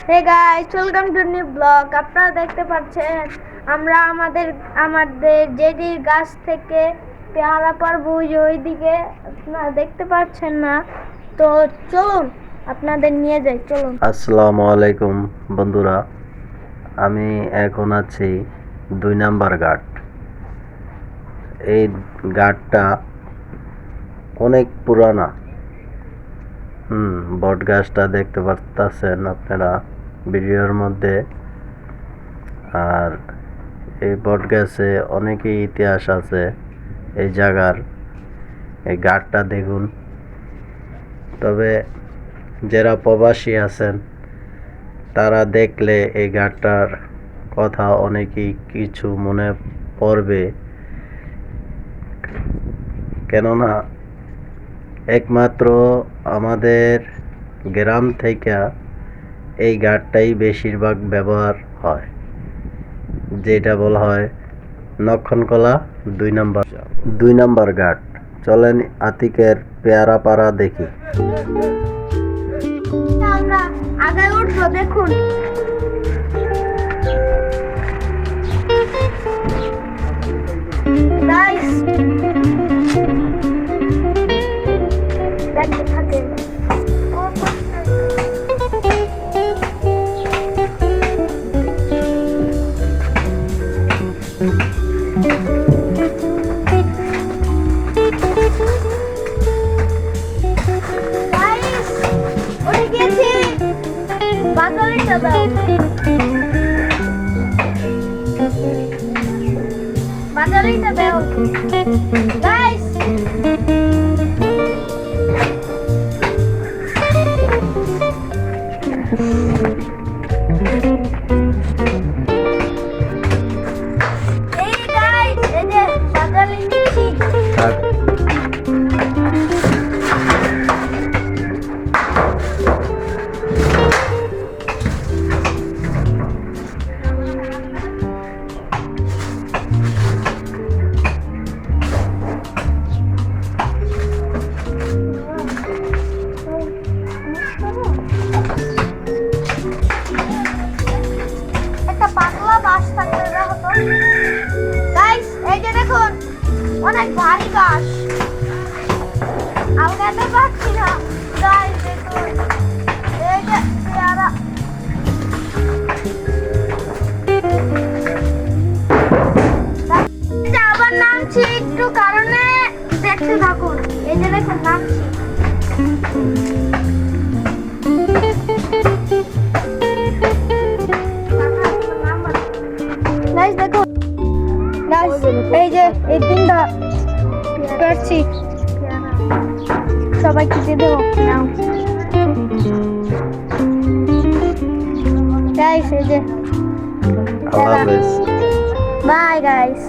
Hey guys, welcome to new blog. আপনারা দেখতে পাচ্ছেন আমরা আমাদের জেডির গাছ থেকে পেয়ারা পারবো ওইদিকে। আপনারা দেখতে পাচ্ছেন না, তো চলুন আপনাদের নিয়ে যাই, চলুন। আসসালামু আলাইকুম বন্ধুরা, আমি এখন আছি 2 নাম্বার ঘাট। এই ঘাটটা অনেক পুরানা। বট গাছটা দেখতে পাচ্ছেন আপনারা ভিডিওর মধ্যে। আর এই বট গাছে অনেকই ইতিহাস আছে এই জায়গার। এই ঘাটটা দেখুন। তবে যারা প্রবাসী আছেন তারা দেখলে এই ঘাটটার কথা অনেকই কিছু মনে পড়বে, কেননা একমাত্র আমাদের গ্রাম থেকে এই ঘাটটাই বেশিরভাগ ব্যবহার হয়, যেটা বলা হয় নক্ষণকলা 2 নাম্বার ঘাট। চলেন আতিকের পেয়ারা পাড়া দেখি। আমরা আগে উঠবো, দেখুন। গাইস, দেখতে থাকেন। বাজারিটা দাও, বাজারিটা দাও গাইস। এই গাইস, এই যে বাজারি নিচ্ছি। গাইস, এই যে দেখুন, অনেক ভারী গাছ। আলগাতে পারছি না। গাইস দেখুন, এই যে পেয়ারা। আবার নামছি একটু, কারণে দেখতে থাকুন। এই যে দেখুন, নামছি। গাইস দেখুন, গাইস এই যে এই তিনটা পারছি, সবাইকে দিয়ে দেবো। নাও গাইস, এই যে আল্লাহ হাফেজ। Bye guys.